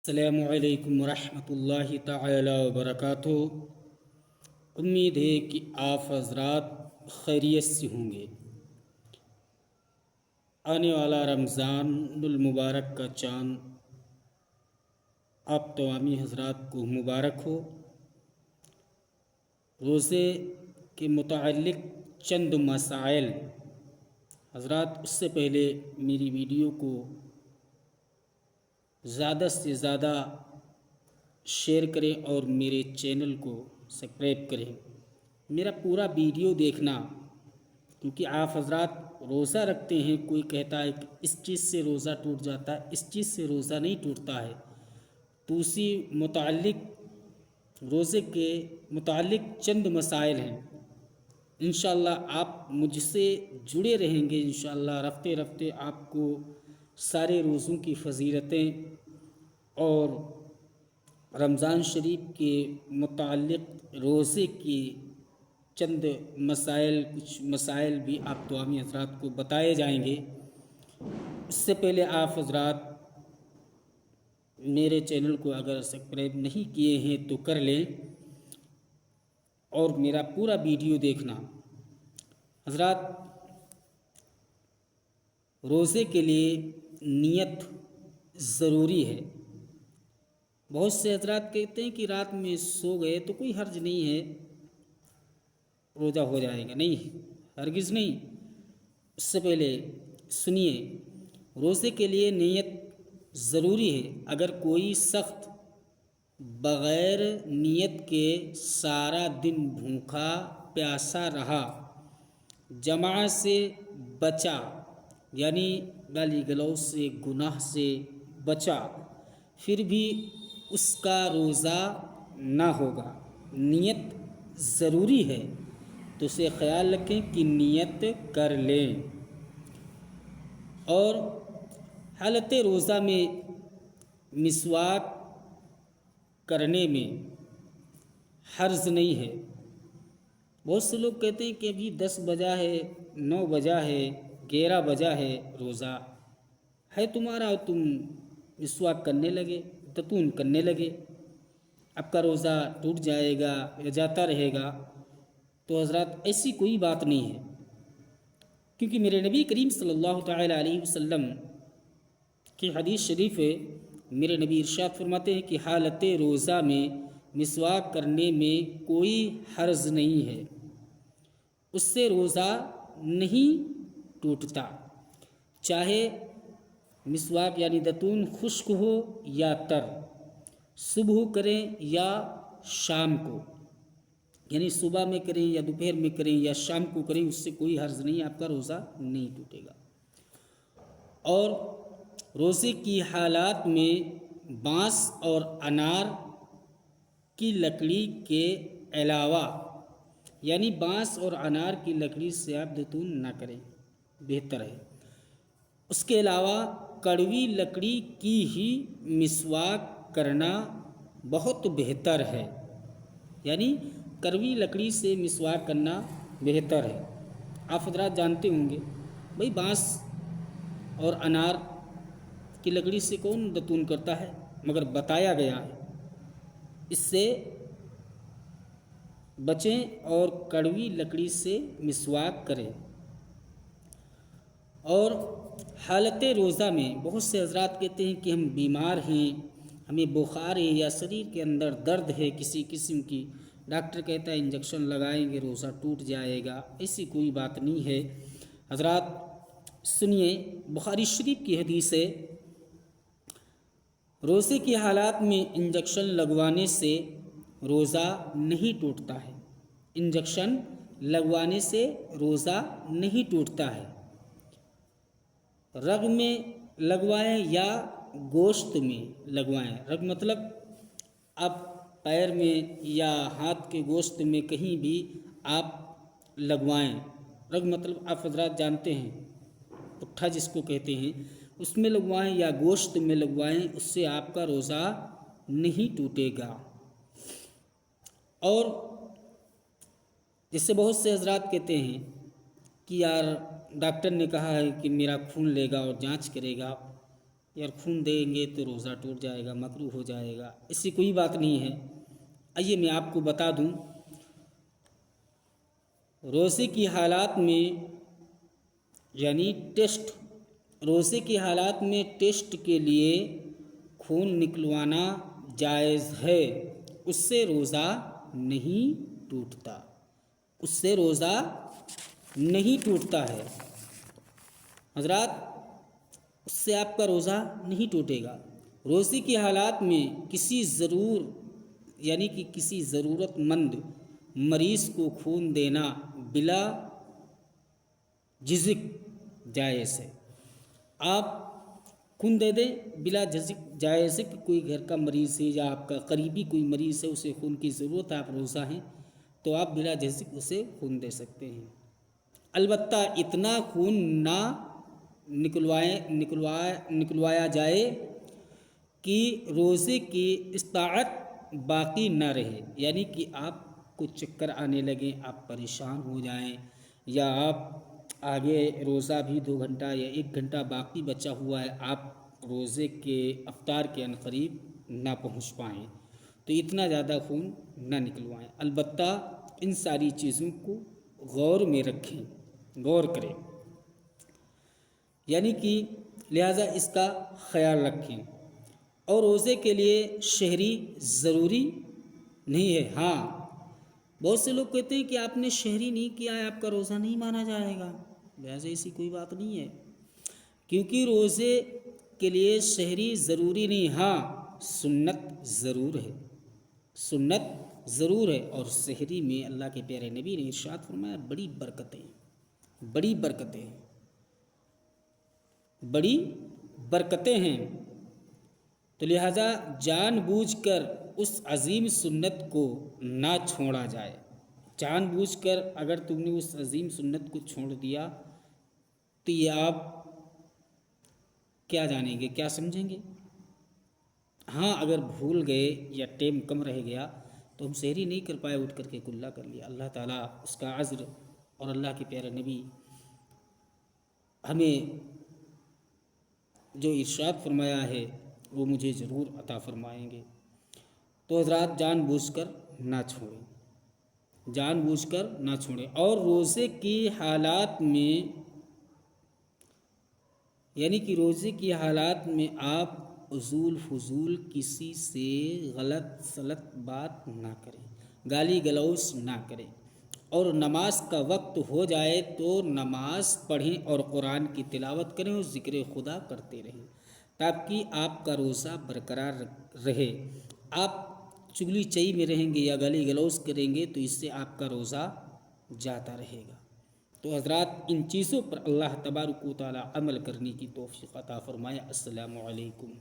السلام علیکم ورحمۃ اللہ تعالی وبرکاتہ۔ امید ہے کہ آپ حضرات خیریت سے ہوں گے۔ آنے والا رمضان المبارک کا چاند آپ تمامی حضرات کو مبارک ہو۔ روزے کے متعلق چند مسائل حضرات، اس سے پہلے میری ویڈیو کو زیادہ سے زیادہ شیئر کریں اور میرے چینل کو سبسکرائب کریں۔ میرا پورا ویڈیو دیکھنا، کیونکہ آپ حضرات روزہ رکھتے ہیں، کوئی کہتا ہے کہ اس چیز سے روزہ ٹوٹ جاتا ہے، اس چیز سے روزہ نہیں ٹوٹتا ہے، تو اسی متعلق روزے کے متعلق چند مسائل ہیں۔ انشاءاللہ آپ مجھ سے جڑے رہیں گے، انشاءاللہ رفتے رفتے آپ کو سارے روزوں کی فضیلتیں اور رمضان شریف کے متعلق روزے کی چند مسائل، کچھ مسائل بھی آپ تمامی حضرات کو بتائے جائیں گے۔ اس سے پہلے آپ حضرات میرے چینل کو اگر سبسکرائب نہیں کیے ہیں تو کر لیں اور میرا پورا ویڈیو دیکھنا۔ حضرات، روزے کے لیے نیت ضروری ہے۔ بہت سے حضرات کہتے ہیں کہ رات میں سو گئے تو کوئی حرج نہیں ہے، روزہ ہو جائے گا۔ نہیں، ہرگز نہیں۔ اس سے پہلے سنیے، روزے کے لیے نیت ضروری ہے۔ اگر کوئی سخت بغیر نیت کے سارا دن بھوکا پیاسا رہا، جماع سے بچا، یعنی گالی گلوچ سے، گناہ سے بچا، پھر بھی اس کا روزہ نہ ہوگا۔ نیت ضروری ہے، تو اسے خیال رکھیں کہ نیت کر لیں۔ اور حالت روزہ میں مسواک کرنے میں حرج نہیں ہے۔ بہت سے لوگ کہتے ہیں کہ ابھی 10 بجا ہے، 9 بجا ہے، 11 بجا ہے، روزہ ہے تمہارا اور تم مسواک کرنے لگے، دتون کرنے لگے، آپ کا روزہ ٹوٹ جائے گا یا جاتا رہے گا۔ تو حضرات ایسی کوئی بات نہیں ہے، کیونکہ میرے نبی کریم صلی اللہ تعالی علیہ وسلم کی حدیث شریف ہے، میرے نبی ارشاد فرماتے ہیں کہ حالت روزہ میں مسواک کرنے میں کوئی حرج نہیں ہے، اس سے روزہ نہیں ٹوٹتا، چاہے مسواک یعنی دتون خشک ہو یا تر، صبح کریں یا شام کو، یعنی صبح میں کریں یا دوپہر میں کریں یا شام کو کریں، اس سے کوئی حرج نہیں، آپ کا روزہ نہیں ٹوٹے گا۔ اور روزے کی حالات میں بانس اور انار کی لکڑی کے علاوہ، یعنی بانس اور انار کی لکڑی سے آپ دتون نہ کریں، بہتر ہے۔ اس کے علاوہ کڑوی لکڑی کی ہی مسواک کرنا بہت بہتر ہے، یعنی کڑوی لکڑی سے مسواک کرنا بہتر ہے۔ آپ حضرات جانتے ہوں گے بھئی بانس اور انار کی لکڑی سے کون دتون کرتا ہے، مگر بتایا گیا ہے اس سے بچیں اور کڑوی لکڑی سے مسواک کریں۔ اور حالت روزہ میں بہت سے حضرات کہتے ہیں کہ ہم بیمار ہیں، ہمیں بخار ہے یا شریر کے اندر درد ہے کسی قسم کی، ڈاکٹر کہتا ہے انجیکشن لگائیں گے روزہ ٹوٹ جائے گا، ایسی کوئی بات نہیں ہے۔ حضرات سنیے، بخاری شریف کی حدیث ہے، روزے کی حالات میں انجیکشن لگوانے سے روزہ نہیں ٹوٹتا ہے، انجیکشن لگوانے سے روزہ نہیں ٹوٹتا ہے۔ رگ میں لگوائیں یا گوشت میں لگوائیں، رگ مطلب آپ پیر میں یا ہاتھ کے گوشت میں کہیں بھی آپ لگوائیں، رگ مطلب آپ حضرات جانتے ہیں، پٹھا جس کو کہتے ہیں، اس میں لگوائیں یا گوشت میں لگوائیں، اس سے آپ کا روزہ نہیں ٹوٹے گا۔ اور جس سے بہت سے حضرات کہتے ہیں کہ یار ڈاکٹر نے کہا ہے کہ میرا خون لے گا اور جانچ کرے گا، یار خون دیں گے تو روزہ ٹوٹ جائے گا، مکروہ ہو جائے گا، ایسی کوئی بات نہیں ہے۔ آئیے میں آپ کو بتا دوں، روزے کی حالات میں یعنی روزے کی حالات میں ٹیسٹ کے لیے خون نکلوانا جائز ہے، اس سے روزہ نہیں ٹوٹتا، اس سے روزہ نہیں ٹوٹتا ہے حضرات، اس سے آپ کا روزہ نہیں ٹوٹے گا۔ روزے کی حالات میں کسی ضرورت مند مریض کو خون دینا بلا جھجک جائز ہے۔ آپ خون دے دیں بلا جھجک، جائز ہے کہ کوئی گھر کا مریض ہے یا آپ کا قریبی کوئی مریض ہے، اسے خون کی ضرورت ہے، آپ روزہ ہیں تو آپ بلا جھجک اسے خون دے سکتے ہیں۔ البتہ اتنا خون نہ نکلوایا جائے کہ روزے کی استطاعت باقی نہ رہے، یعنی کہ آپ کو چکر آنے لگیں، آپ پریشان ہو جائیں، یا آپ آگے روزہ بھی 2 گھنٹہ یا 1 گھنٹہ باقی بچا ہوا ہے، آپ روزے کے افطار کے عنقریب نہ پہنچ پائیں تو اتنا زیادہ خون نہ نکلوائیں۔ البتہ ان ساری چیزوں کو غور میں رکھیں، غور کریں، یعنی کہ لہٰذا اس کا خیال رکھیں۔ اور روزے کے لیے شہری ضروری نہیں ہے۔ ہاں، بہت سے لوگ کہتے ہیں کہ آپ نے شہری نہیں کیا ہے، آپ کا روزہ نہیں مانا جائے گا، لہٰذا ایسی کوئی بات نہیں ہے، کیونکہ روزے کے لیے شہری ضروری نہیں، ہاں سنت ضرور ہے، سنت ضرور ہے۔ اور شہری میں اللہ کے پیارے نبی نے ارشاد فرمایا بڑی برکتیں ہیں، تو لہذا جان بوجھ کر اس عظیم سنت کو نہ چھوڑا جائے۔ جان بوجھ کر اگر تم نے اس عظیم سنت کو چھوڑ دیا تو یہ آپ کیا جانیں گے، کیا سمجھیں گے؟ ہاں اگر بھول گئے یا ٹائم کم رہ گیا تو ہم سحری نہیں کر پائے، اٹھ کر کے کلا کر لیا، اللہ تعالیٰ اس کا عذر اور اللہ کے پیارے نبی ہمیں جو ارشاد فرمایا ہے وہ مجھے ضرور عطا فرمائیں گے۔ تو حضرات جان بوجھ کر نہ چھوڑیں، اور روزے کی حالات میں یعنی کہ روزے کی حالات میں آپ فضول کسی سے غلط سلط بات نہ کریں، گالی گلوچ نہ کریں، اور نماز کا وقت ہو جائے تو نماز پڑھیں اور قرآن کی تلاوت کریں اور ذکر خدا کرتے رہیں تاکہ آپ کا روزہ برقرار رہے۔ آپ چگلی چئی میں رہیں گے یا گالی گلوچ کریں گے تو اس سے آپ کا روزہ جاتا رہے گا۔ تو حضرات ان چیزوں پر اللہ تبارک و تعالی عمل کرنے کی توفیق عطا فرمائے۔ السلام علیکم۔